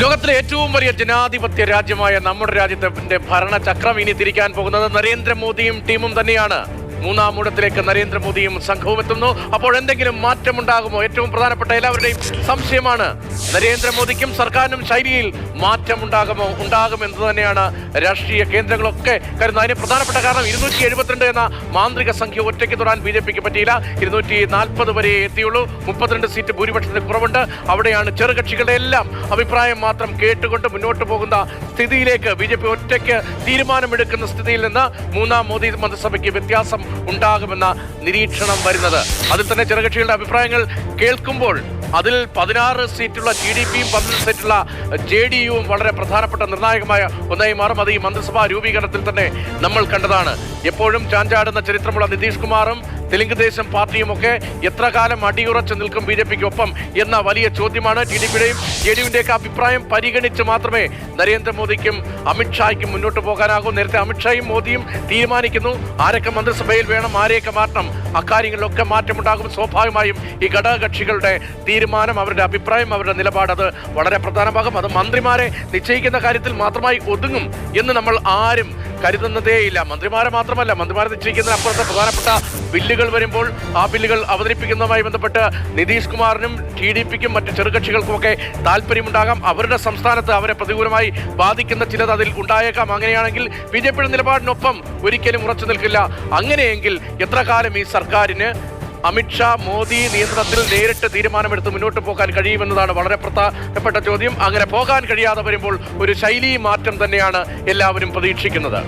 ലോകത്തിലെ ഏറ്റവും വലിയ ജനാധിപത്യ രാജ്യമായ നമ്മുടെ രാജ്യത്തിന്റെ ഭരണചക്രം ഇനി തിരിക്കാൻ പോകുന്നത് നരേന്ദ്രമോദിയും ടീമും തന്നെയാണ്. മൂന്നാം ഊഴത്തിലേക്ക് നരേന്ദ്രമോദിയും സംഘവും എത്തുന്നു. അപ്പോൾ എന്തെങ്കിലും മാറ്റമുണ്ടാകുമോ? ഏറ്റവും പ്രധാനപ്പെട്ട എല്ലാവരുടെയും സംശയമാണ്. നരേന്ദ്രമോദിക്കും സർക്കാരിനും ശൈലിയിൽ മാറ്റമുണ്ടാകുമോ? ഉണ്ടാകുമെന്ന് തന്നെയാണ് രാഷ്ട്രീയ കേന്ദ്രങ്ങളൊക്കെ കരുതുന്നത്. അതിന് പ്രധാനപ്പെട്ട കാരണം 272 എന്ന മാന്ത്രിക സംഖ്യ ഒറ്റയ്ക്ക് തൊടാൻ BJPക്ക് പറ്റിയില്ല. 240 വരെ എത്തിയുള്ളൂ. 32 സീറ്റ് ഭൂരിപക്ഷത്തിന് കുറവുണ്ട്. അവിടെയാണ് ചെറുകക്ഷികളുടെ എല്ലാം അഭിപ്രായം മാത്രം കേട്ടുകൊണ്ട് മുന്നോട്ട് പോകുന്ന സ്ഥിതിയിലേക്ക് BJP ഒറ്റയ്ക്ക് തീരുമാനമെടുക്കുന്ന സ്ഥിതിയിൽ നിന്ന് മൂന്നാം മോദി മന്ത്രിസഭയ്ക്ക് വ്യത്യാസം ഉണ്ടാകുമെന്ന നിരീക്ഷണം വരുന്നത്. അതിൽ തന്നെ ചെറുകക്ഷികളുടെ അഭിപ്രായങ്ങൾ കേൾക്കുമ്പോൾ അതിൽ 16 സീറ്റുള്ള TDPയും 12 സീറ്റുള്ള JDUവും വളരെ പ്രധാനപ്പെട്ട നിർണായകമായ ഒന്നായി മാറും. അത് ഈ മന്ത്രിസഭാ രൂപീകരണത്തിൽ തന്നെ നമ്മൾ കണ്ടതാണ്. എപ്പോഴും ചാഞ്ചാടുന്ന ചരിത്രമുള്ള നിതീഷ് കുമാറും തെലുങ്ക് ദേശം പാർട്ടിയുമൊക്കെ എത്ര കാലം അടിയുറച്ചു നിൽക്കും BJPക്കൊപ്പം എന്ന വലിയ ചോദ്യമാണ്. TDPയുടെയും JDUവിൻ്റെയൊക്കെ അഭിപ്രായം പരിഗണിച്ച് മാത്രമേ നരേന്ദ്രമോദിക്കും അമിത്ഷായ്ക്കും മുന്നോട്ട് പോകാനാകൂ. നേരത്തെ അമിത്ഷായും മോദിയും തീരുമാനിക്കുന്നു ആരൊക്കെ മന്ത്രിസഭയിൽ വേണം, ആരെയൊക്കെ മാറ്റണം. അക്കാര്യങ്ങളിലൊക്കെ മാറ്റമുണ്ടാകും. സ്വാഭാവികമായും ഈ ഘടകകക്ഷികളുടെ തീരുമാനം, അവരുടെ അഭിപ്രായം, അവരുടെ നിലപാട് അത് വളരെ പ്രധാനമാകും. അത് മന്ത്രിമാരെ നിശ്ചയിക്കുന്ന കാര്യത്തിൽ മാത്രമായി ഒതുങ്ങും എന്ന് നമ്മൾ ആരും കരുതുന്നതേയില്ല. മന്ത്രിമാരെ മാത്രമല്ല, മന്ത്രിമാരെ നിശ്ചയിക്കുന്നതിന് അപ്പുറത്തെ പ്രധാനപ്പെട്ട ബില്ലുകൾ വരുമ്പോൾ ആ ബില്ലുകൾ അവതരിപ്പിക്കുന്നതുമായി ബന്ധപ്പെട്ട് നിതീഷ് കുമാറിനും TDPക്കും മറ്റ് ചെറുകക്ഷികൾക്കുമൊക്കെ താല്പര്യമുണ്ടാകാം. അവരുടെ സംസ്ഥാനത്ത് അവരെ പ്രതികൂലമായി ബാധിക്കുന്ന ചിലത് അതിൽ ഉണ്ടായേക്കാം. അങ്ങനെയാണെങ്കിൽ BJPയുടെ നിലപാടിനൊപ്പം ഒരിക്കലും ഉറച്ചു നിൽക്കില്ല. അങ്ങനെയെങ്കിൽ എത്ര കാലം ഈ സർക്കാരിന് അമിത്ഷാ മോദി നിയന്ത്രണത്തിൽ നേരിട്ട് തീരുമാനമെടുത്ത് മുന്നോട്ട് പോകാൻ കഴിയുമെന്നതാണ് വളരെ പ്രധാനപ്പെട്ട ചോദ്യം. അങ്ങനെ പോകാൻ കഴിയാതെ വരുമ്പോൾ ഒരു ശൈലി മാറ്റം തന്നെയാണ് എല്ലാവരും പ്രതീക്ഷിക്കുന്നത്.